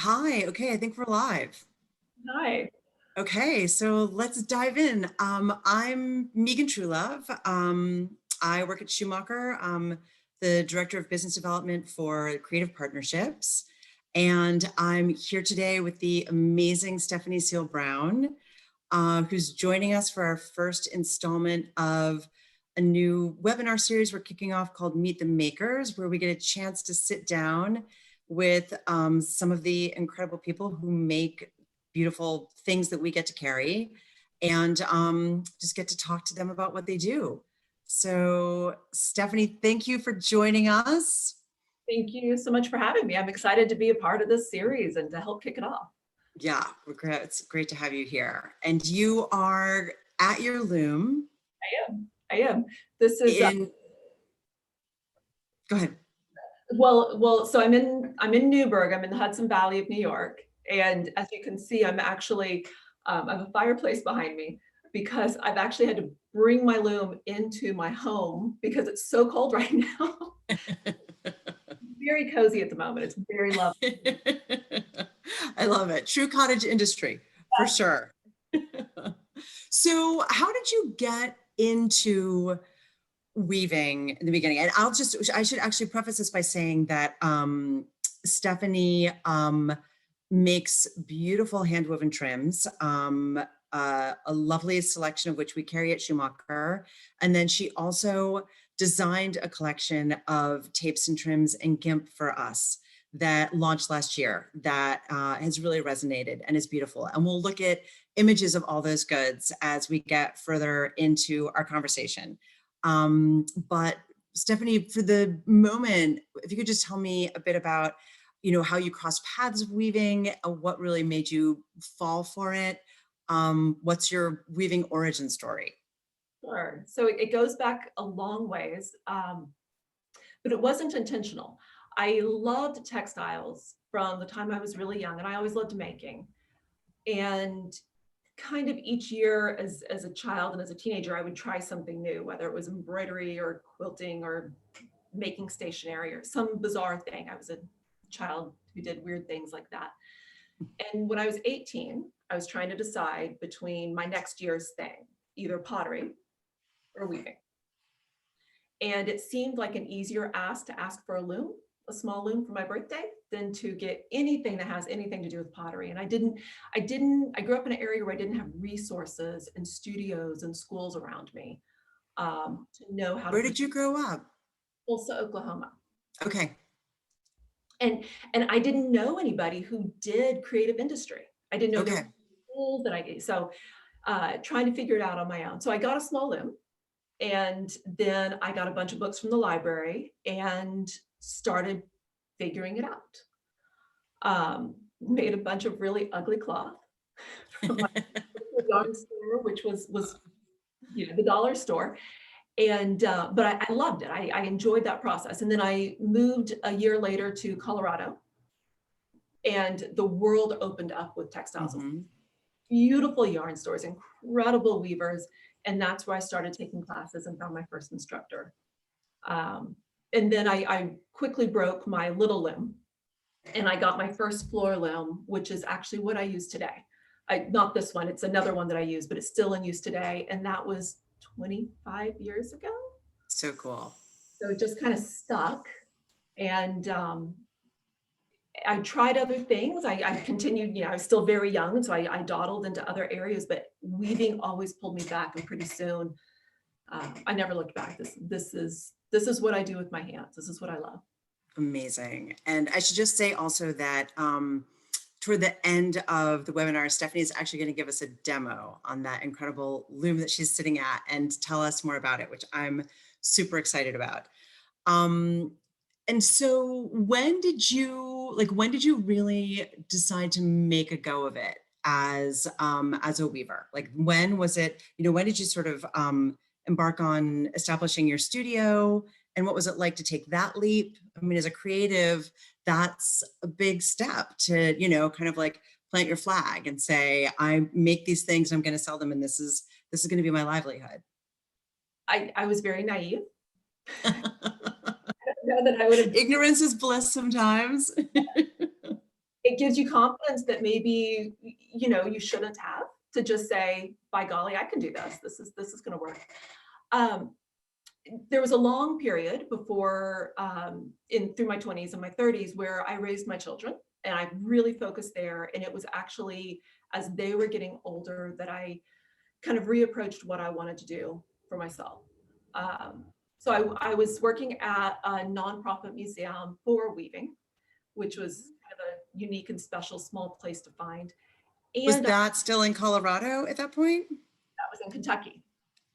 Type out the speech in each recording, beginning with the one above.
Hi, okay, I think we're live. Hi. Okay, so let's dive in. I'm Meeghan Truelove. I work at Schumacher. I'm the Director of Business Development for Creative Partnerships. And I'm here today with the amazing Stephanie Seal Brown, who's joining us for our first installment of a new webinar series we're kicking off called Meet the Makers, where we get a chance to sit down with some of the incredible people who make beautiful things that we get to carry and just get to talk to them about what they do. So, Stephanie, thank you for joining us. Thank you so much for having me. I'm excited to be a part of this series and to help kick it off. Yeah, it's great to have you here. And you are at your loom I am. I am. This is in, go ahead. so I'm in Newburgh. I'm in the Hudson Valley of New York, and as you can see, I'm actually I have a fireplace behind me because I've actually had to bring my loom into my home because it's so cold right now. Very cozy at the moment. It's very lovely. I love it. True cottage industry for sure. So, how did you get into weaving in the beginning? And I should actually preface this by saying that Stephanie makes beautiful hand-woven trims, a lovely selection of which we carry at Schumacher. And then she also designed a collection of tapes and trims and GIMP for us that launched last year that has really resonated and is beautiful. And we'll look at images of all those goods as we get further into our conversation. But Stephanie, for the moment, if you could just tell me a bit about, how you crossed paths of weaving, what really made you fall for it. What's your weaving origin story? Sure. So it goes back a long ways, but it wasn't intentional. I loved textiles from the time I was really young, and I always loved making. And kind of each year as a child and as a teenager, I would try something new, whether it was embroidery or quilting or making stationery or some bizarre thing. I was a child who did weird things like that. And when I was 18, I was trying to decide between my next year's thing, either pottery or weaving. And it seemed like an easier ask to ask for a loom, a small loom for my birthday, than to get anything that has anything to do with pottery. And I grew up in an area where I didn't have resources and studios and schools around me to know how to Where put did you grow up? Tulsa, Oklahoma. Okay. And I didn't know anybody who did creative industry. I didn't know there were Okay. schools that I did. So trying to figure it out on my own. So I got a small loom. And then I got a bunch of books from the library and started figuring it out. Made a bunch of really ugly cloth from my yarn store, which was the dollar store. And but I loved it. I enjoyed that process. And then I moved a year later to Colorado, and the world opened up with textiles. Mm-hmm. Beautiful yarn stores, incredible weavers. And that's where I started taking classes and found my first instructor. Um, and then I quickly broke my little loom and I got my first floor loom, which is actually what I use today. Not this one, it's another one that I use, but it's still in use today. And that was 25 years ago. So cool. So it just kind of stuck. And I tried other things. I continued, I was still very young. And so I dawdled into other areas, but weaving always pulled me back. And pretty soon, I never looked back. This is what I do with my hands. This is what I love. Amazing. And I should just say also that toward the end of the webinar, Stephanie is actually going to give us a demo on that incredible loom that she's sitting at and tell us more about it, which I'm super excited about. And so when did you really decide to make a go of it as a weaver? Like when was it, when did you sort of embark on establishing your studio? And what was it like to take that leap? I mean, as a creative, that's a big step to, kind of like plant your flag and say, I make these things, I'm going to sell them, and this is going to be my livelihood. I was very naive. Know that I would have Ignorance is bliss sometimes. it gives you confidence that maybe, you know, you shouldn't have, to just say, by golly, I can do this. This is going to work. Um, there was a long period before, in through my 20s and my 30s, where I raised my children and I really focused there. And it was actually as they were getting older that I kind of reapproached what I wanted to do for myself. Um, so I was working at a nonprofit museum for weaving, which was kind of a unique and special small place to find. Was And that that still in Colorado at that point? was in Kentucky,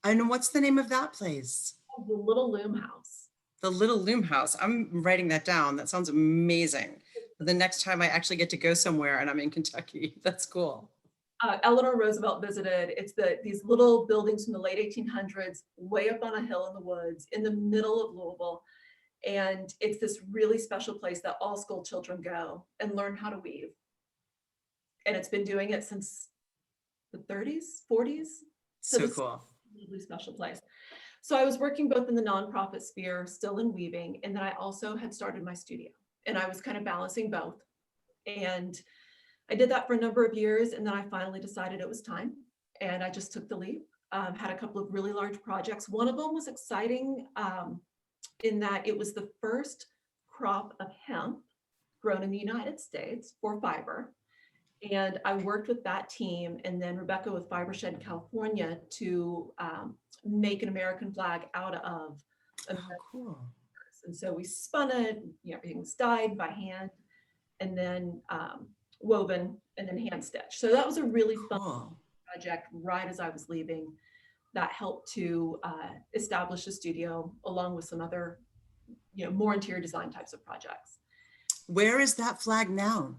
And what's the name of that place? the Little Loom House. The Little Loom House. I'm writing that down. That sounds amazing. The next time I actually get to go somewhere and I'm in Kentucky, that's cool. Eleanor Roosevelt visited. It's these little buildings from the late 1800s, way up on a hill in the woods, in the middle of Louisville. And it's this really special place that all school children go and learn how to weave. And it's been doing it since the 30s, 40s. So So this is cool. a really special place. So I was working both in the nonprofit sphere, still in weaving, and then I also had started my studio. And I was kind of balancing both. And I did that for a number of years, and then I finally decided it was time, and I just took the leap. Had a couple of really large projects. One of them was exciting in that it was the first crop of hemp grown in the United States for fiber. And I worked with that team and then Rebecca with Fibershed California to make an American flag out of American. Oh, cool. And so we spun it, you know, everything was dyed by hand and then woven and then hand stitched. So that was a really fun Cool. project right as I was leaving. That helped to establish a studio along with some other, you know, more interior design types of projects. Where is that flag now?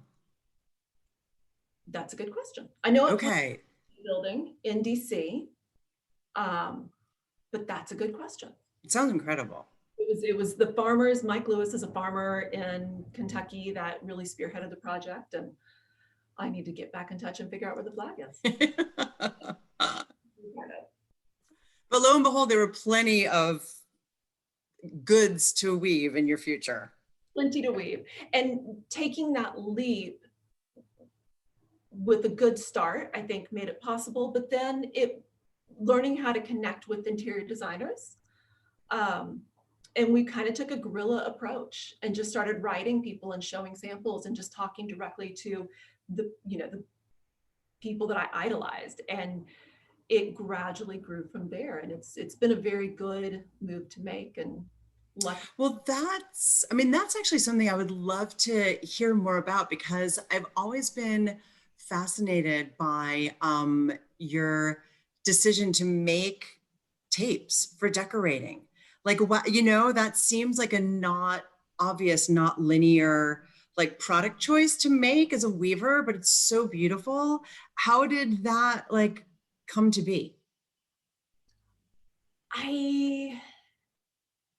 That's a good question. I know it's Okay. a building in DC, but that's a good question. It sounds incredible. It was the farmers. Mike Lewis is a farmer in Kentucky that really spearheaded the project, and I need to get back in touch and figure out where the flag is. But lo and behold, there were plenty of goods to weave in your future. Plenty to weave. And taking that leap with a good start, I think made it possible, but then learning how to connect with interior designers. And we kind of took a guerrilla approach and just started writing people and showing samples and just talking directly to the people that I idolized. And it gradually grew from there. And it's been a very good move to make. And well, that's actually something I would love to hear more about, because I've always been fascinated by your decision to make tapes for decorating. Like, what, you know, that seems like a not obvious, not linear, like, product choice to make as a weaver, but it's so beautiful. How did that like come to be? I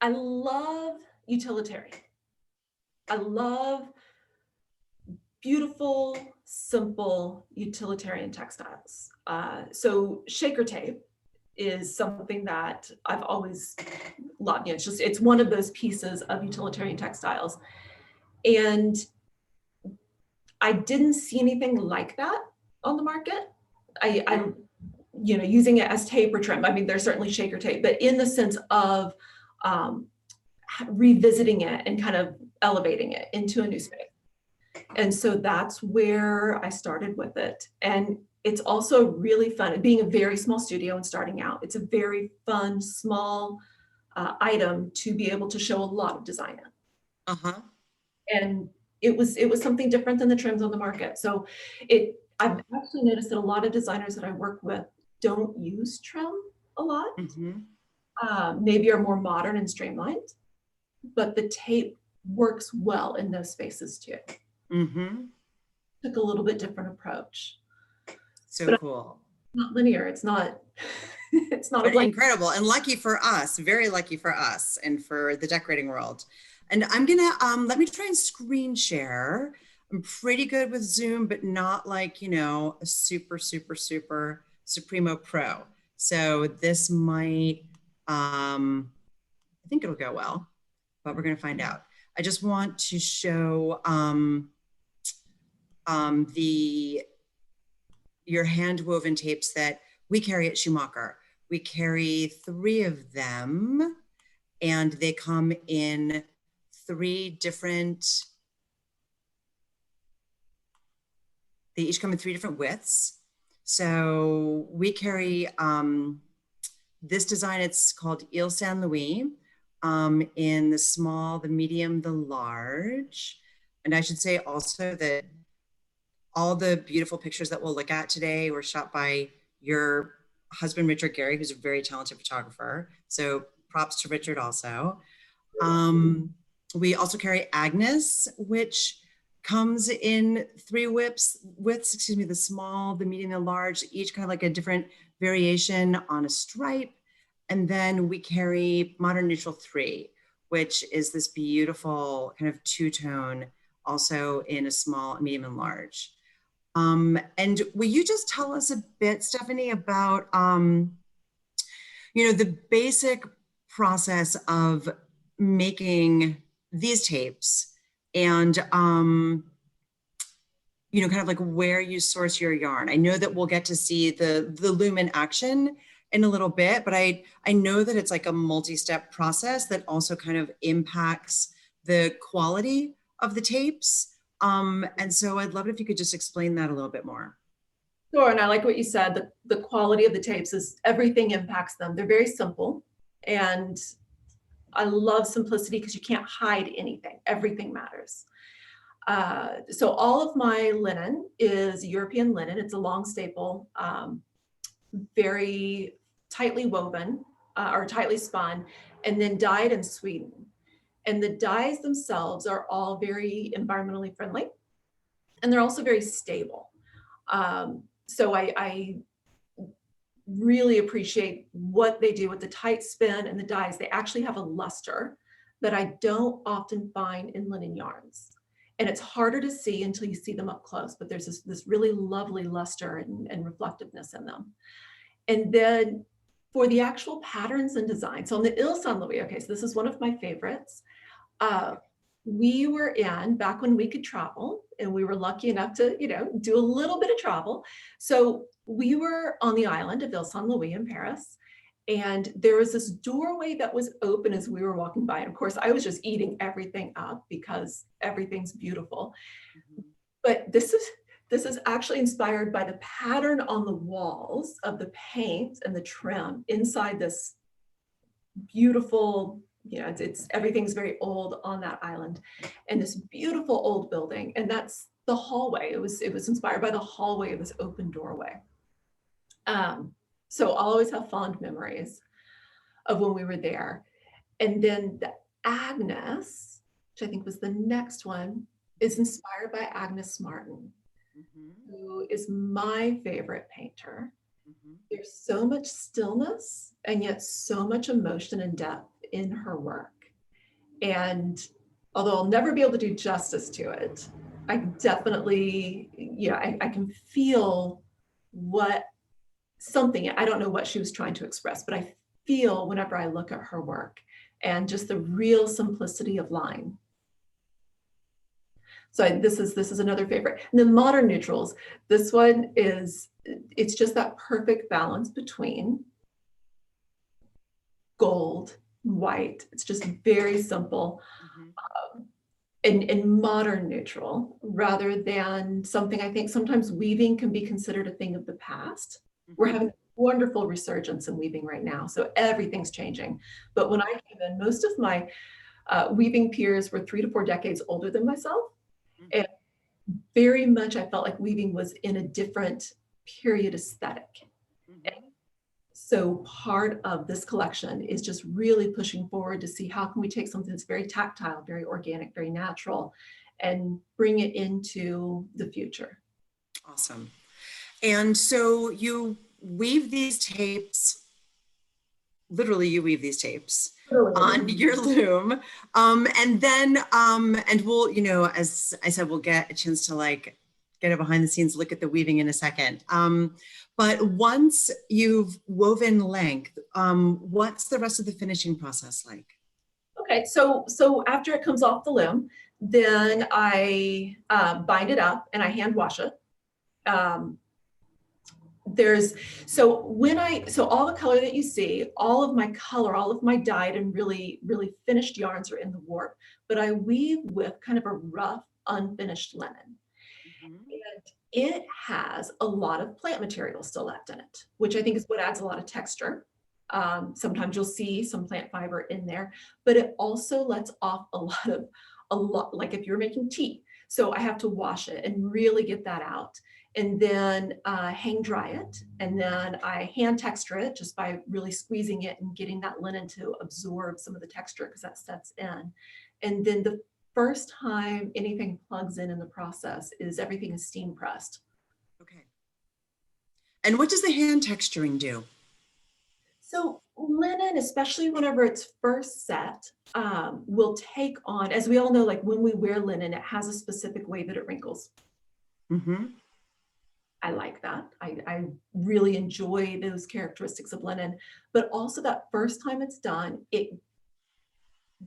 love utilitarian. I love beautiful, simple, utilitarian textiles. So shaker tape is something that I've always loved. You know, it's one of those pieces of utilitarian textiles. And I didn't see anything like that on the market. I you know, using it as tape or trim. I mean, there's certainly shaker tape, but in the sense of revisiting it and kind of elevating it into a new space. And so that's where I started with it. And it's also really fun. Being a very small studio and starting out, it's a very fun, small item to be able to show a lot of design in. Uh-huh. And it was something different than the trims on the market. So I've actually noticed that a lot of designers that I work with don't use trim a lot. Mm-hmm. Maybe are more modern and streamlined, but the tape works well in those spaces too. Mm-hmm. Took a little bit different approach. So But cool. Not linear. It's not it's not But a blank. incredible, and lucky for us, very lucky for us and for the decorating world. And I'm gonna let me try and screen share. I'm pretty good with Zoom, but not like, you know, a super Supremo Pro. So this might I think it'll go well, but we're gonna find out. I just want to show your hand woven tapes that we carry at Schumacher. We carry 3 of them, and they come in 3 different, they each come in 3 different widths. So we carry this design, it's called Ile Saint Louis, in the small, the medium, the large. And I should say also that all the beautiful pictures that we'll look at today were shot by your husband, Richard Gary, who's a very talented photographer. So props to Richard also. We also carry Agnes, which comes in 3 widths, excuse me, the small, the medium, the large, each kind of like a different variation on a stripe. And then we carry Modern Neutral 3, which is this beautiful kind of 2-tone, also in a small, medium, and large. And will you just tell us a bit, Stephanie, about, the basic process of making these tapes and, kind of like where you source your yarn? I know that we'll get to see the loom in action in a little bit, but I know that it's like a multi-step process that also kind of impacts the quality of the tapes. And so I'd love it if you could just explain that a little bit more. Sure, and I like what you said, the quality of the tapes is everything impacts them. They're very simple, and I love simplicity because you can't hide anything. Everything matters. So all of my linen is European linen. It's a long staple, very tightly woven or tightly spun, and then dyed in Sweden. And the dyes themselves are all very environmentally friendly, and they're also very stable. So I really appreciate what they do with the tight spin and the dyes. They actually have a luster that I don't often find in linen yarns. And it's harder to see until you see them up close, but there's this really lovely luster and reflectiveness in them. And then for the actual patterns and design, so on the Ile Saint Louis, okay, so this is one of my favorites. We were in, back when we could travel, and we were lucky enough to, do a little bit of travel. So we were on the island of Ile Saint Louis in Paris, and there was this doorway that was open as we were walking by. And of course, I was just eating everything up because everything's beautiful. But this is actually inspired by the pattern on the walls of the paint and the trim inside this beautiful, it's everything's very old on that island, and this beautiful old building. And that's the hallway. It was inspired by the hallway of this open doorway. So I'll always have fond memories of when we were there. And then the Agnes, which I think was the next one, is inspired by Agnes Martin, who is my favorite painter. There's so much stillness and yet so much emotion and depth in her work. And although I'll never be able to do justice to it, I definitely, I can feel I don't know what she was trying to express, but I feel whenever I look at her work and just the real simplicity of line. So this is another favorite. And then Modern Neutrals, this one it's just that perfect balance between gold, white. It's just very simple. And modern neutral, rather than something. I think sometimes weaving can be considered a thing of the past. We're having a wonderful resurgence in weaving right now, so everything's changing. But when I came in, most of my weaving peers were 3 to 4 decades older than myself. And very much I felt like weaving was in a different period aesthetic. So part of this collection is just really pushing forward to see how can we take something that's very tactile, very organic, very natural, and bring it into the future. Awesome. And so you weave these tapes, literally you weave these tapes on your loom. And then, and we'll, as I said, we'll get a chance to like get a behind the scenes look at the weaving in a second. But once you've woven length, what's the rest of the finishing process like? Okay, so after it comes off the loom, then I bind it up and I hand wash it. Um, there's so all the color that you see, all of my color, all of my dyed and really finished yarns are in the warp, but I weave with kind of a rough, unfinished linen. Mhm. And it has a lot of plant material still left in it, which I think is what adds a lot of texture. Sometimes you'll see some plant fiber in there, but it also lets off a lot, like if you're making tea. So I have to wash it and really get that out and then hang dry it. And then I hand texture it just by really squeezing it and getting that linen to absorb some of the texture because that sets in. And then the first time anything plugs in the process is everything is steam pressed. Okay. And what does the hand texturing do? So linen, especially whenever it's first set, will take on, as we all know, like when we wear linen, it has a specific way that it wrinkles. Mm-hmm. I like that. I really enjoy those characteristics of linen, but also that first time it's done, it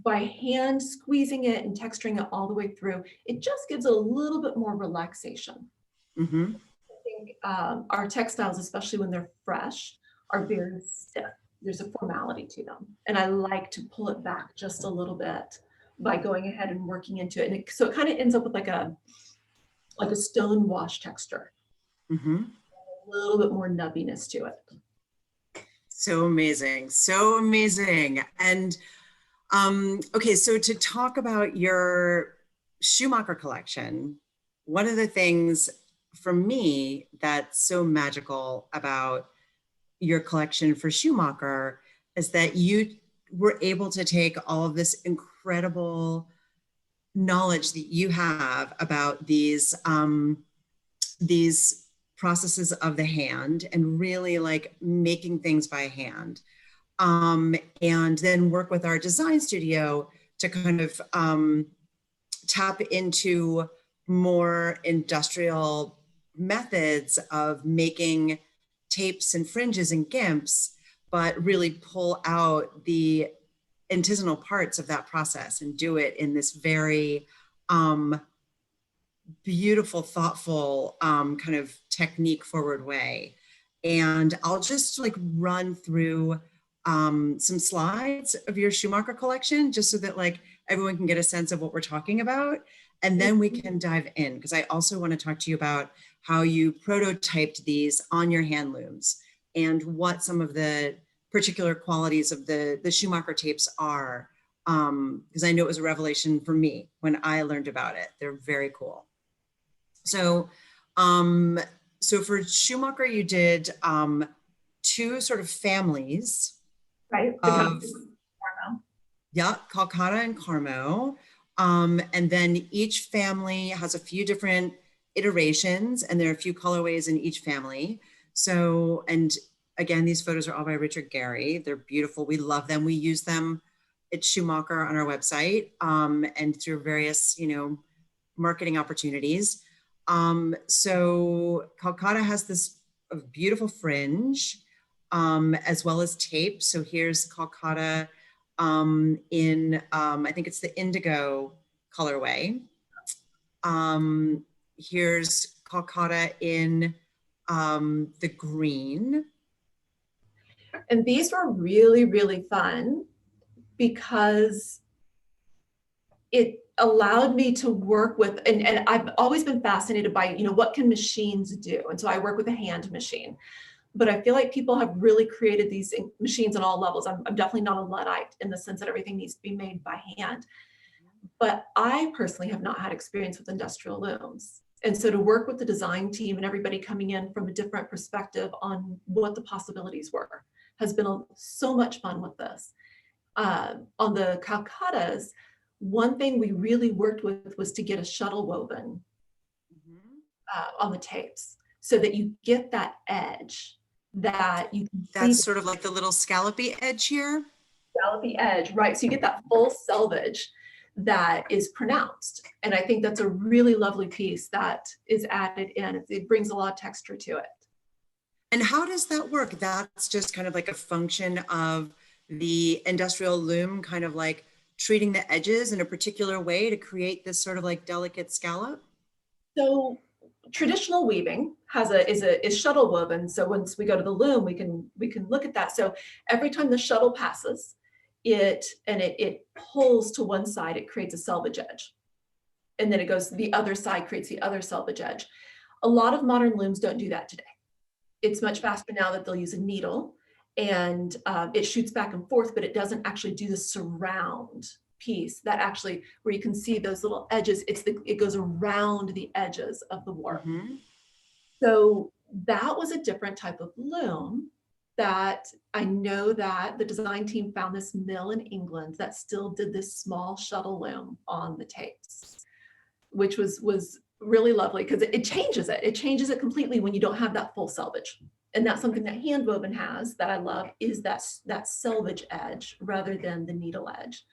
by hand squeezing it and texturing it all the way through, it just gives it a little bit more relaxation. Mm-hmm. I think our textiles, especially when they're fresh, are very stiff. There's a formality to them. And I like to pull it back just a little bit by going ahead and working into it. And so it kind of ends up with like a stone wash texture, Mm-hmm. a little bit more nubbiness to it. So amazing. So amazing. And okay, so to talk about your Schumacher collection, one of the things for me that's so magical about your collection for Schumacher is that you were able to take all of this incredible knowledge that you have about these processes of the hand and really like making things by hand, and then work with our design studio to kind of tap into more industrial methods of making tapes and fringes and gimps, but really pull out the artisanal parts of that process and do it in this very beautiful, thoughtful, kind of technique forward way. And I'll just like run through some slides of your Schumacher collection just so that like everyone can get a sense of what we're talking about. And then we can dive in because I also want to talk to you about how you prototyped these on your hand looms and what some of the particular qualities of the Schumacher tapes are. Because I know it was a revelation for me when I learned about it. They're very cool. So, so for Schumacher, you did two sort of families Right? of, yeah, Calcutta and Carmo. And then each family has a few different iterations and there are a few colorways in each family. So, and again, these photos are all by Richard Gary. They're beautiful. We love them. We use them at Schumacher on our website, and through various, marketing opportunities. So Calcutta has this beautiful fringe, as well as tape. So here's Calcutta in, I think it's the indigo colorway. Here's Calcutta in the green. And these were really fun because it allowed me to work with, and I've always been fascinated by, what can machines do? And so I work with a hand machine, but I feel like people have really created these machines on all levels. I'm definitely not a Luddite in the sense that everything needs to be made by hand, but I personally have not had experience with industrial looms. And so to work with the design team and everybody coming in from a different perspective on what the possibilities were has been so much fun with this. On the Calcuttas, one thing we really worked with was to get a shuttle woven on the tapes so that you get that edge that you can see. That's sort of like the little scallopy edge here. Scallopy edge, right? So you get that full selvage that is pronounced. And I think that's a really lovely piece that is added in. It brings a lot of texture to it. And how does that work? That's just kind of like a function of the industrial loom kind of like treating the edges in a particular way to create this sort of like delicate scallop? So traditional weaving is shuttle woven. So once we go to the loom, we can look at that. So every time the shuttle passes, it pulls to one side, it creates a selvage edge. And then it goes to the other side, creates the other selvage edge. A lot of modern looms don't do that today. It's much faster now that they'll use a needle, and it shoots back and forth, but it doesn't actually do the surround piece that actually, where you can see those little edges, it goes around the edges of the warp. Mm-hmm. So that was a different type of loom that I know that the design team found this mill in England that still did this small shuttle loom on the tapes, which was really lovely because it changes it. It changes it completely when you don't have that full selvage. And that's something that hand woven has that I love, is that selvage edge rather than the needle edge,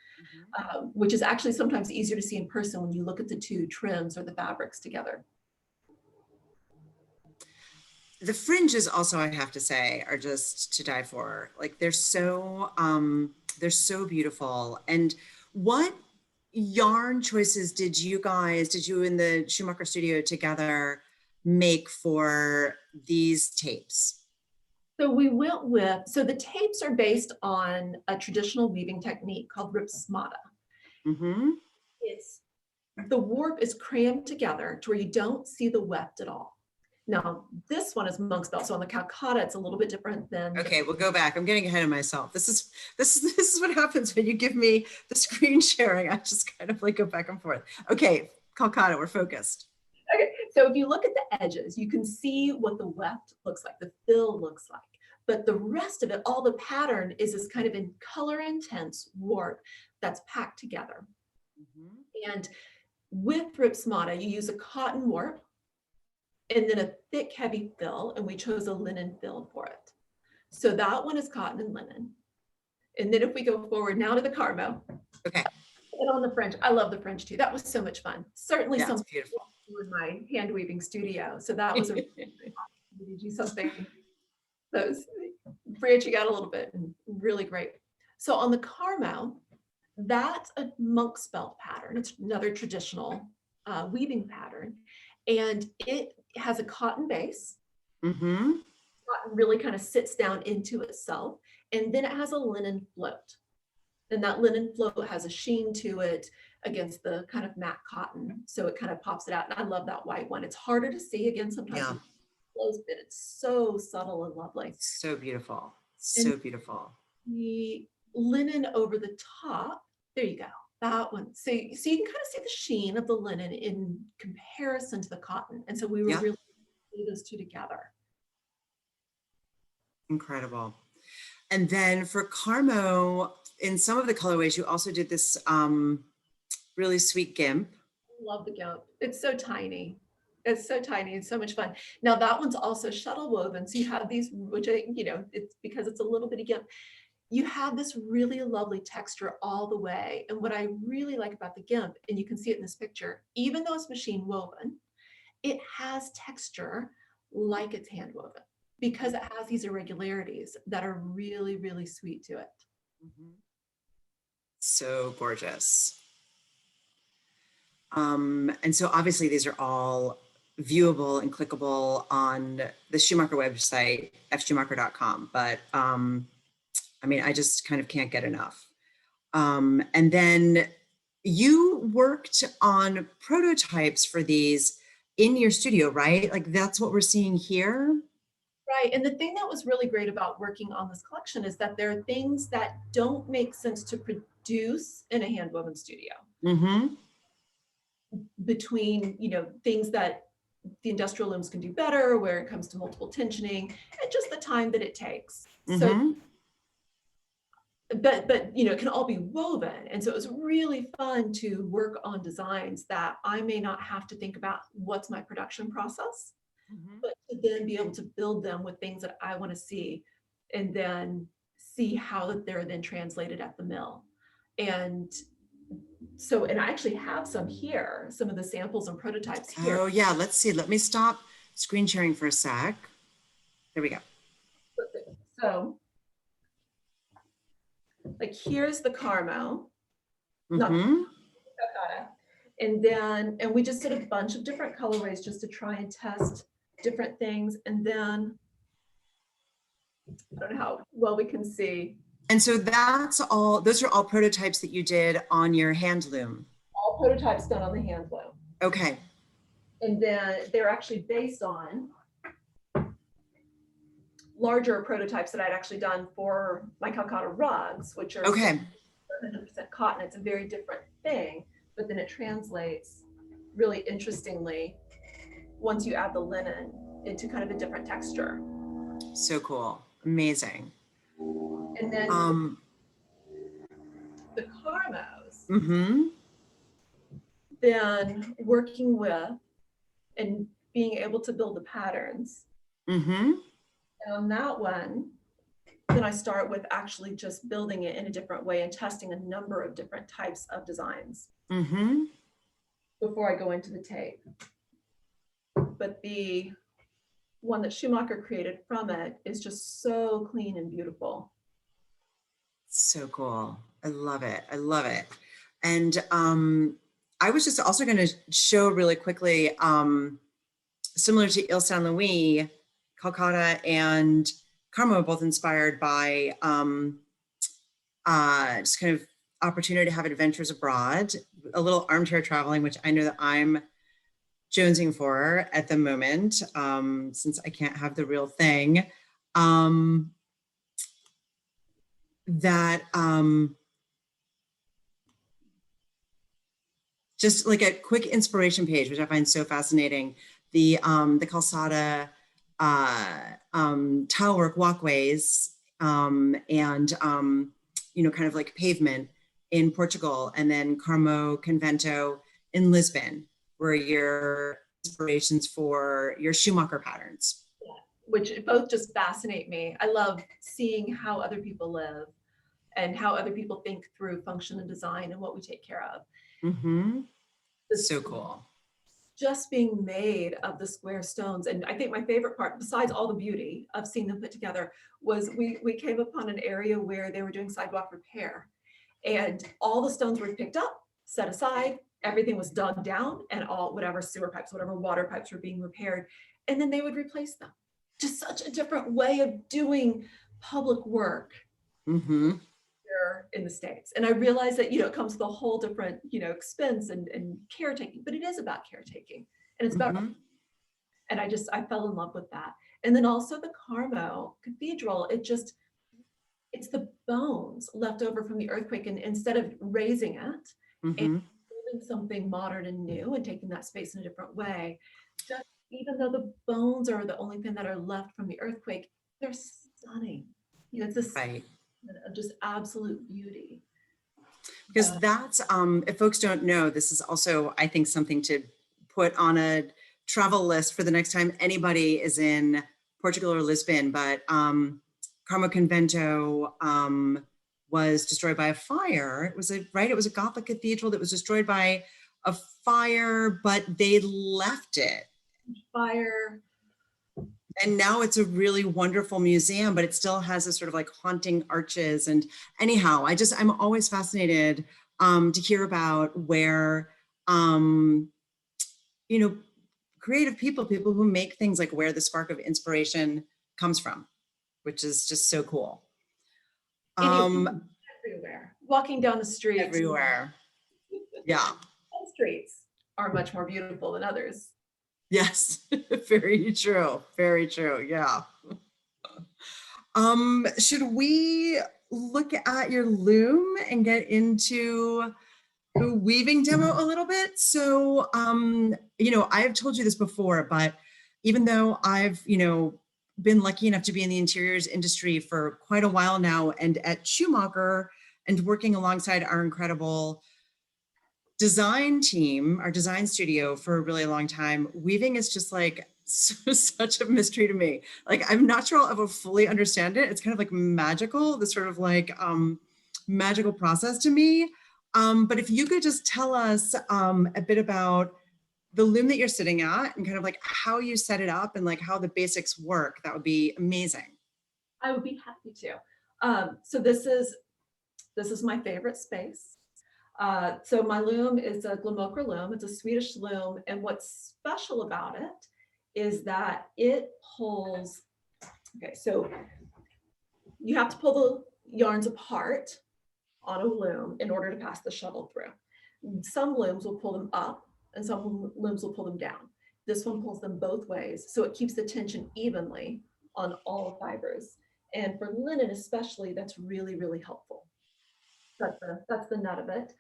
which is actually sometimes easier to see in person when you look at the two trims or the fabrics together. The fringes also, I have to say, are just to die for. Like they're so beautiful. And what yarn choices did you in the Schumacher studio together make for these tapes? So the tapes are based on a traditional weaving technique called ripsmata. Mm-hmm. It's the warp is crammed together to where you don't see the weft at all. Now, this one is monk's belt. So on the Calcutta, it's a little bit different than. Okay, we'll go back. I'm getting ahead of myself. This is what happens when you give me the screen sharing. I just kind of like go back and forth. Okay, Calcutta, we're focused. Okay, so if you look at the edges, you can see what the weft looks like, the fill looks like. But the rest of it, all the pattern is this kind of in color intense warp that's packed together. Mm-hmm. And with ripsmata, you use a cotton warp and then a thick, heavy fill, and we chose a linen fill for it. So that one is cotton and linen. And then if we go forward now to the Carmo. Okay. And on the fringe, I love the fringe too. That was so much fun. Certainly something beautiful in my hand weaving studio. So that was a to do something those branching out a little bit and really great. So on the Carmo, that's a monk's belt pattern. It's another traditional weaving pattern. And it has a cotton base. Mm-hmm. Cotton really kind of sits down into itself. And then it has a linen float. And that linen float has a sheen to it against the kind of matte cotton. So it kind of pops it out. And I love that white one. It's harder to see again sometimes. Yeah. But it's so subtle and lovely. So beautiful. So and beautiful. The linen over the top, there you go. That one. So you can kind of see the sheen of the linen in comparison to the cotton. And so we were really putting those two together. Incredible. And then for Carmo, in some of the colorways, you also did this really sweet gimp. I love the gimp. It's so tiny. It's so tiny and so much fun. Now that one's also shuttle woven. So you have these, which it's because it's a little bitty gimp. You have this really lovely texture all the way. And what I really like about the gimp, and you can see it in this picture, even though it's machine woven, it has texture like it's hand woven because it has these irregularities that are really, really sweet to it. Mm-hmm. So gorgeous. And so obviously these are all viewable and clickable on the Schumacher website, fschumacher.com. But I mean, I just kind of can't get enough. And then you worked on prototypes for these in your studio, right? Like that's what we're seeing here. Right. And the thing that was really great about working on this collection is that there are things that don't make sense to produce in a hand woven studio. Mm-hmm. Between, things that the industrial looms can do better where it comes to multiple tensioning and just the time that it takes. Mm-hmm. So, but it can all be woven. And so it was really fun to work on designs that I may not have to think about what's my production process, but to then be able to build them with things that I want to see and then see how they're then translated at the mill. And so, and I actually have some here, some of the samples and prototypes here. Oh yeah, let's see. Let me stop screen sharing for a sec. There we go. So, like here's the Carmo. not Mm-hmm. terracotta. And then, and we just did a bunch of different colorways just to try and test different things. And then, I don't know how well we can see, And so that's all, those are all prototypes that you did on your hand loom. all prototypes done on the hand loom. Okay. And then they're actually based on larger prototypes that I'd actually done for my Calcutta rugs, which are Okay. 100% cotton. It's a very different thing, but then it translates really interestingly once you add the linen into kind of a different texture. So cool. Amazing. And then the Carmos, Mm-hmm. then working with and being able to build the patterns. Mm-hmm. And on that one, then I start with actually just building it in a different way and testing a number of different types of designs Mm-hmm. before I go into the tape. But the one that Schumacher created from it is just so clean and beautiful. So cool. I love it. I love it. And I was just also going to show really quickly, similar to Ile Saint Louis, Calcutta and Carmo are both inspired by just kind of opportunity to have adventures abroad, a little armchair traveling, which I know that I'm jonesing for at the moment, since I can't have the real thing. That just like a quick inspiration page, which I find so fascinating. The Calçada tile work walkways and you know, kind of like pavement in Portugal, and then Carmo Convento in Lisbon, were your inspirations for your Schumacher patterns. Which both just fascinate me. I love seeing how other people live and how other people think through function and design and what we take care of. Mm-hmm. This So cool. just being made of the square stones. And I think my favorite part, besides all the beauty of seeing them put together, was we came upon an area where they were doing sidewalk repair. And all the stones were picked up, set aside, everything was dug down, and all whatever sewer pipes, whatever water pipes were being repaired. And then they would replace them. Just such a different way of doing public work Mm-hmm. here in the States. And I realized that, it comes with a whole different, expense and caretaking, but it is about caretaking. And it's about, Mm-hmm. and I fell in love with that. And then also the Carmo Cathedral, it's the bones left over from the earthquake. And instead of raising it and Mm-hmm. building something modern and new and taking that space in a different way, just even though the bones are the only thing that are left from the earthquake, they're stunning. It's this Right. of just absolute beauty. Because that's, if folks don't know, this is also, I think, something to put on a travel list for the next time anybody is in Portugal or Lisbon. But Carmo Convento was destroyed by a fire. It was a Gothic cathedral that was destroyed by a fire, but they left it. Fire. And now it's a really wonderful museum, but it still has this sort of like haunting arches. And anyhow, I'm always fascinated to hear about where, creative people who make things, like where the spark of inspiration comes from, which is just so cool. Everywhere. Walking down the street. Everywhere. Yeah. Some streets are much more beautiful than others. Yes, very true. Very true. Yeah. Should we look at your loom and get into the weaving demo a little bit? So, I've told you this before, but even though I've, been lucky enough to be in the interiors industry for quite a while now, and at Schumacher, and working alongside our incredible design team, our design studio, for a really long time, weaving is just like such a mystery to me. Like, I'm not sure I'll ever fully understand it. It's kind of like magical, this sort of like magical process to me. But if you could just tell us a bit about the loom that you're sitting at and kind of like how you set it up and like how the basics work, that would be amazing. I would be happy to. So this is my favorite space. So my loom is a Glamokra loom. It's a Swedish loom. And what's special about it is that it pulls, okay, so you have to pull the yarns apart on a loom in order to pass the shuttle through. Some looms will pull them up and some looms will pull them down. This one pulls them both ways, so it keeps the tension evenly on all fibers. And for linen especially, that's really, really helpful. That's the nut of it.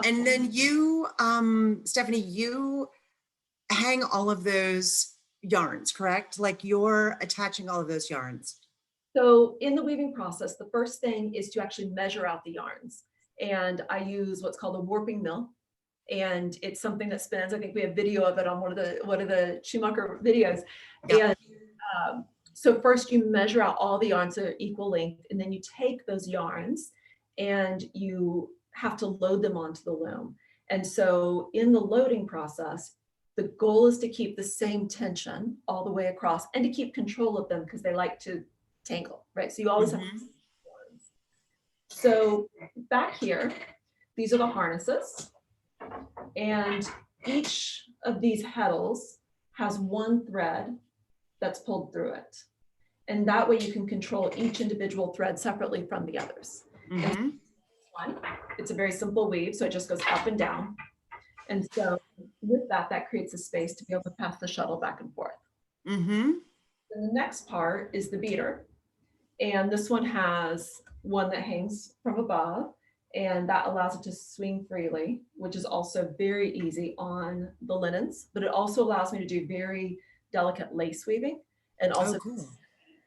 And then you, Stephanie, you hang all of those yarns, correct? Like you're attaching all of those yarns. So in the weaving process, the first thing is to actually measure out the yarns. And I use what's called a warping mill. And it's something that spins. I think we have video of it on one of the Schumacher videos. Yep. And so first you measure out all the yarns at equal length, and then you take those yarns and you have to load them onto the loom. And so in the loading process, the goal is to keep the same tension all the way across and to keep control of them because they like to tangle, right? So you always have to. So back here, these are the harnesses, and each of these heddles has one thread that's pulled through it. And that way you can control each individual thread separately from the others. It's a very simple weave, so it just goes up and down. And so with that, that creates a space to be able to pass the shuttle back and forth. And the next part is the beater. And this one has one that hangs from above, and that allows it to swing freely, which is also very easy on the linens, but it also allows me to do very delicate lace weaving and also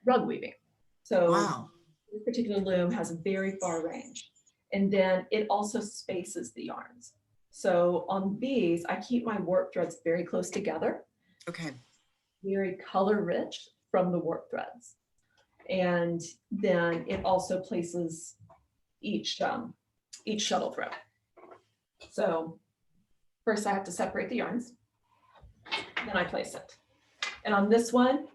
rug weaving. So this particular loom has a very far range. And then it also spaces the yarns. So on these, I keep my warp threads very close together. Okay. Very color rich from the warp threads. And then it also places each shuttle thread. So first I have to separate the yarns, then I place it. And on this one,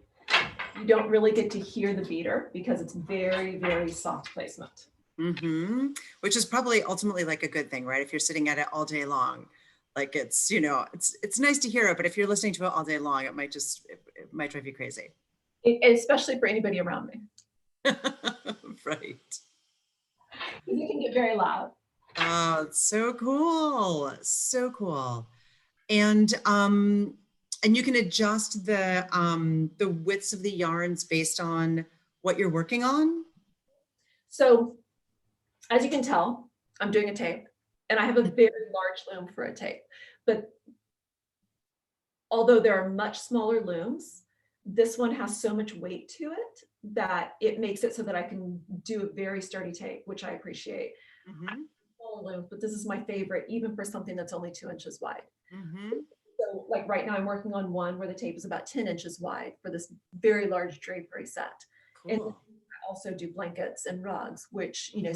you don't really get to hear the beater because it's very, very soft placement. Which is probably ultimately like a good thing, right? If you're sitting at it all day long, like it's, you know, it's nice to hear it, but if you're listening to it all day long, it might drive you crazy. Especially for anybody around me. Right. It can get very loud. Oh, it's so cool. So cool. And you can adjust the widths of the yarns based on what you're working on. So as you can tell, I'm doing a tape, and I have a very large loom for a tape. But although there are much smaller looms, this one has so much weight to it that it makes it so that I can do a very sturdy tape, which I appreciate. Smaller looms, but this is my favorite, even for something that's only 2 inches wide. So like right now I'm working on one where the tape is about 10 inches wide for this very large drapery set. And I also do blankets and rugs, which, you know,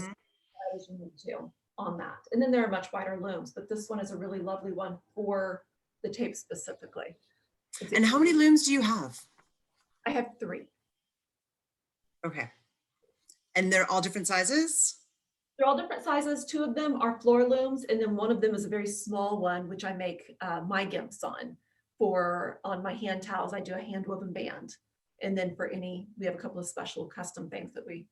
as you need to on that. And then there are much wider looms, but this one is a really lovely one for the tape specifically. And how many looms do you have? I have 3. Okay. And they're all different sizes? They're all different sizes. 2 of them are floor looms, and then one of them is a very small one, which I make my gimps on my hand towels. I do a hand woven band. And then we have a couple of special custom things that we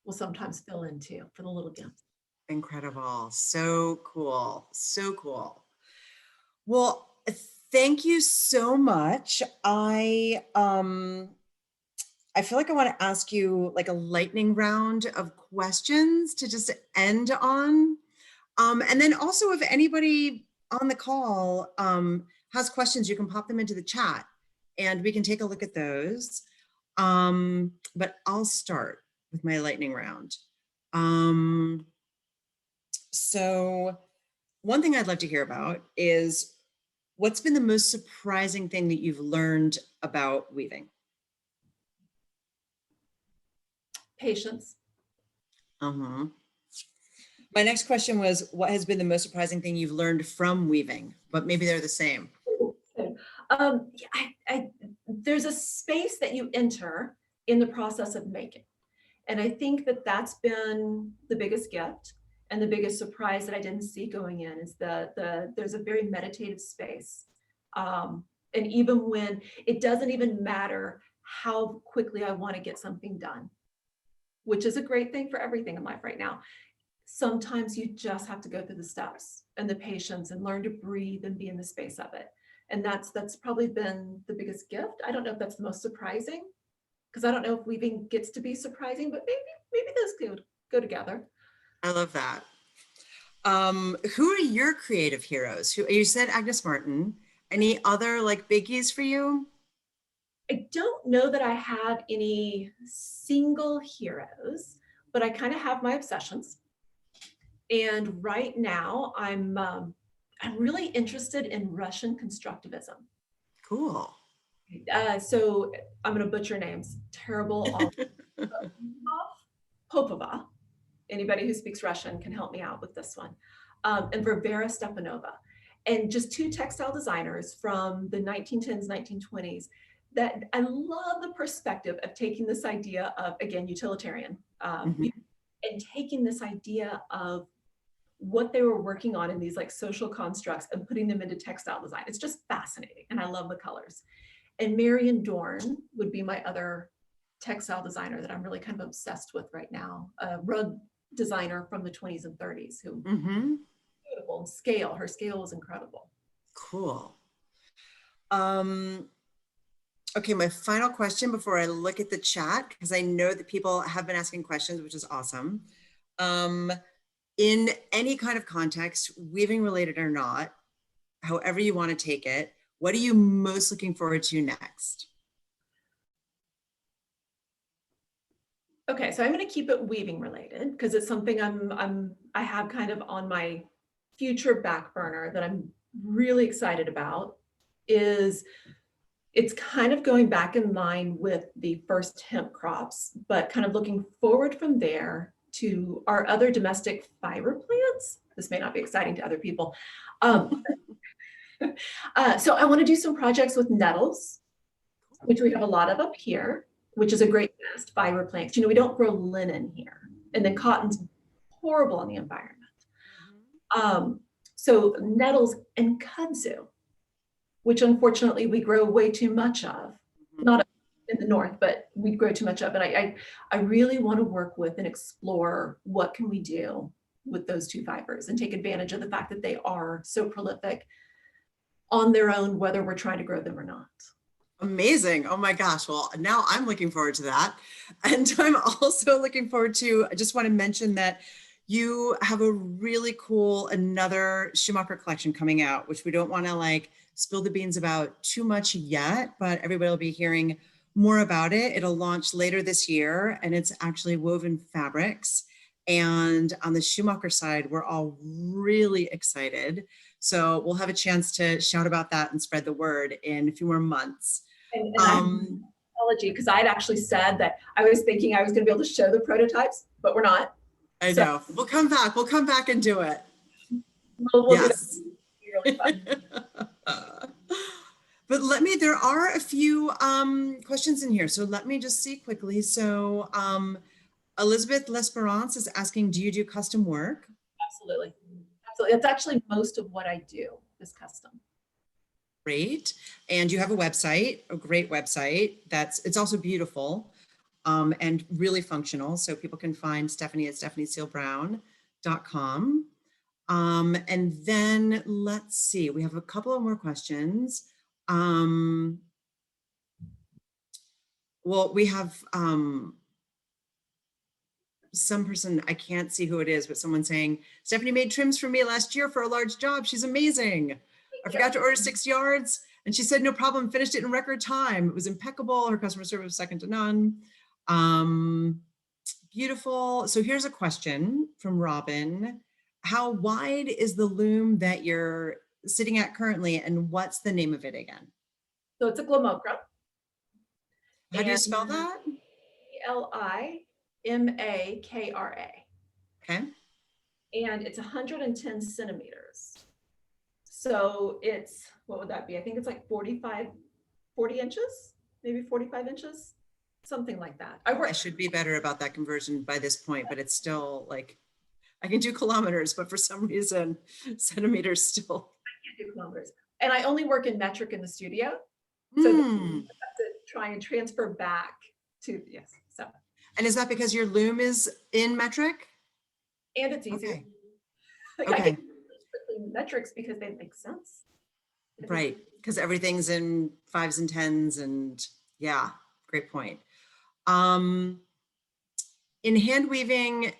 will sometimes fill into for the little gimps. Incredible. So cool. So cool. Well, thank you so much. I feel like I want to ask you like a lightning round of questions to just end on. And then also if anybody on the call has questions, you can pop them into the chat and we can take a look at those. But I'll start with my lightning round. So one thing I'd love to hear about is what's been the most surprising thing that you've learned about weaving? Patience. My next question was, what has been the most surprising thing you've learned from weaving? But maybe they're the same. There's a space that you enter in the process of making. And I think that that's been the biggest gift And the biggest surprise that I didn't see going in is there's a very meditative space. And even when it doesn't even matter how quickly I want to get something done, which is a great thing for everything in life right now. Sometimes you just have to go through the steps and the patience and learn to breathe and be in the space of it. And that's probably been the biggest gift. I don't know if that's the most surprising, because I don't know if weaving gets to be surprising, but maybe those could go together. I love that. Who are your creative heroes? Who you said Agnes Martin. Any other like biggies for you? I don't know that I have any single heroes, but I kind of have my obsessions. And right now, I'm really interested in Russian constructivism. Cool. So I'm going to butcher names. Terrible. Popova. Anybody who speaks Russian can help me out with this one. And Varvara Stepanova. And just two textile designers from the 1910s, 1920s that I love the perspective of taking this idea of, again, utilitarian, Mhm. and taking this idea of what they were working on in these like social constructs and putting them into textile design. It's just fascinating. And I love the colors. And Marion Dorn would be my other textile designer that I'm really kind of obsessed with right now. A rug designer from the 20s and 30s who Mhm. beautiful scale. Her scale is incredible. Cool. Um, okay, my final question before I look at the chat, because I know that people have been asking questions, which is awesome. In any kind of context, weaving related or not, however you want to take it, what are you most looking forward to next? Okay, so I'm going to keep it weaving related because it's something I have kind of on my future back burner that I'm really excited about. Is it's kind of going back in line with the first hemp crops, but kind of looking forward from there to our other domestic fiber plants. This may not be exciting to other people. So I want to do some projects with nettles, which we have a lot of up here, which is a great best fiber plants. You know, we don't grow linen here, and then cotton's horrible on the environment. So nettles and kudzu, which unfortunately we grow way too much of, not in the north, but we grow too much of. And I really want to work with and explore what can we do with those two fibers and take advantage of the fact that they are so prolific on their own, whether we're trying to grow them or not. Amazing. Oh my gosh. Well, now I'm looking forward to that. And I'm also looking forward to, I just want to mention that you have a really cool, another Schumacher collection coming out, which we don't want to like spill the beans about too much yet, but everybody will be hearing more about it. It'll launch later this year, and it's actually woven fabrics. And on the Schumacher side, we're all really excited. So we'll have a chance to shout about that and spread the word in a few more months. And apology, because I had actually said that I was thinking I was going to be able to show the prototypes, but we're not. I know. We'll come back. We'll come back and do it. We'll yes. Really fun. But there are a few questions in here. So let me just see quickly. So Elizabeth L'Esperance is asking, do you do custom work? Absolutely. Absolutely. That's actually most of what I do is custom. Great. And you have a website, a great website. It's also beautiful and really functional. So people can find Stephanie at stephaniesealbrown.com. And then let's see, we have a couple of more questions. Well, we have some person, I can't see who it is, but someone saying, Stephanie made trims for me last year for a large job. She's amazing. I forgot to order 6 yards. And she said, no problem, finished it in record time. It was impeccable. Her customer service was second to none. Beautiful. So here's a question from Robin. How wide is the loom that you're sitting at currently, and what's the name of it again? So it's a Glamokra. How do you spell that? Limakra. Okay. And it's 110 centimeters. So it's, what would that be? I think it's like 40 inches, maybe 45 inches, something like that. I should be better about that conversion by this point, but it's still like, I can do kilometers, but for some reason, centimeters still. can't do kilometers. And I only work in metric in the studio. So I have Hmm. to try and transfer back to, yes, so, And is that because your loom is in metric? and it's easier. Okay. Like I Okay. can use metrics because they make sense. Right. Because everything's in fives and tens and yeah, great point. Um, in hand weaving,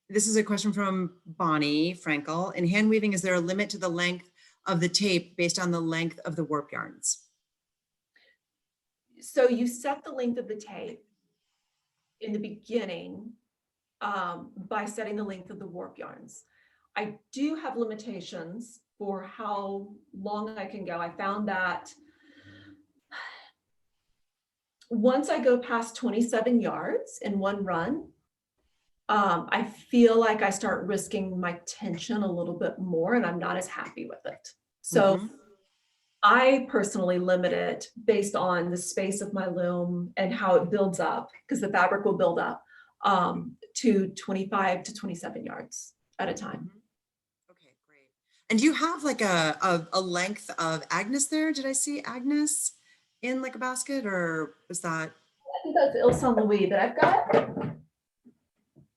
this is a question from Bonnie Frankel. In hand weaving, is there a limit to the length of the tape based on the length of the warp yarns? So you set the length of the tape in the beginning by setting the length of the warp yarns. I do have limitations for how long I can go. I found that once I go past 27 yards in one run, I feel like I start risking my tension a little bit more and I'm not as happy with it. So Mhm. I personally limit it based on the space of my loom and how it builds up, because the fabric will build up to 25 to 27 yards at a time. Okay, great. And do you have like a length of Agnes there? Did I see Agnes in like a basket or was that? I think that's Il Saint Louis that I've got,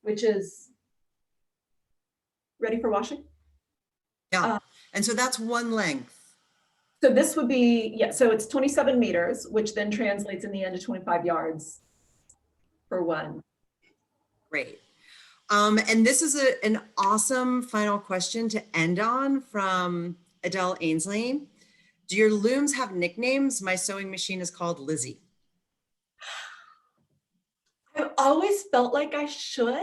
which is ready for washing. Yeah. Uh, And so that's one length. so this would be, yeah, so it's 27 meters, which then translates in the end to 25 yards for one. Great. And this is an awesome final question to end on from Adele Ainsley. Do your looms have nicknames? My sewing machine is called Lizzie. I've always felt like I should,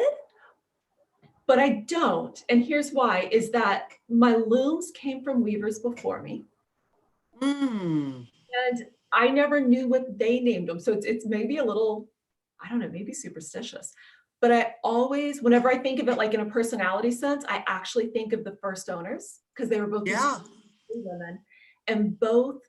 but I don't. And here's why, is that my looms came from weavers before me. Mm. And I never knew what they named them. So it's maybe a little, I don't know, maybe superstitious. But I always, whenever I think of it like in a personality sense, I actually think of the first owners because they were both these Yeah. women. And both,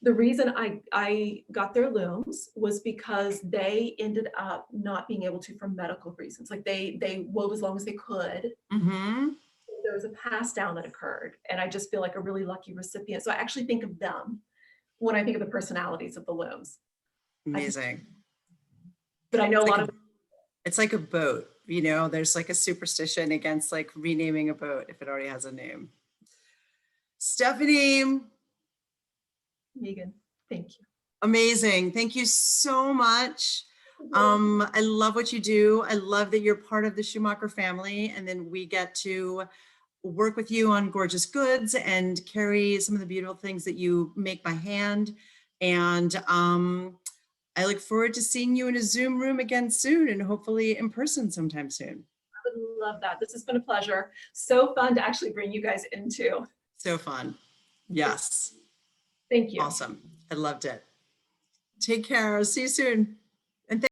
the reason I got their looms was because they ended up not being able to for medical reasons. Like they wove as long as they could. Mm-hmm. There was a pass down that occurred. And I just feel like a really lucky recipient. So I actually think of them when I think of the personalities of the looms. Amazing. But I know a lot of, It's like a boat, you know, there's like a superstition against like renaming a boat if it already has a name. Stephanie, Meeghan, thank you. amazing. Thank you so much. I love what you do. I love that you're part of the Schumacher family and then we get to work with you on gorgeous goods and carry some of the beautiful things that you make by hand. And I look forward to seeing you in a Zoom room again soon and hopefully in person sometime soon. I would love that. This has been a pleasure. So fun to actually bring you guys into. So fun. Yes. Thank you. Awesome. I loved it. Take care. I'll see you soon.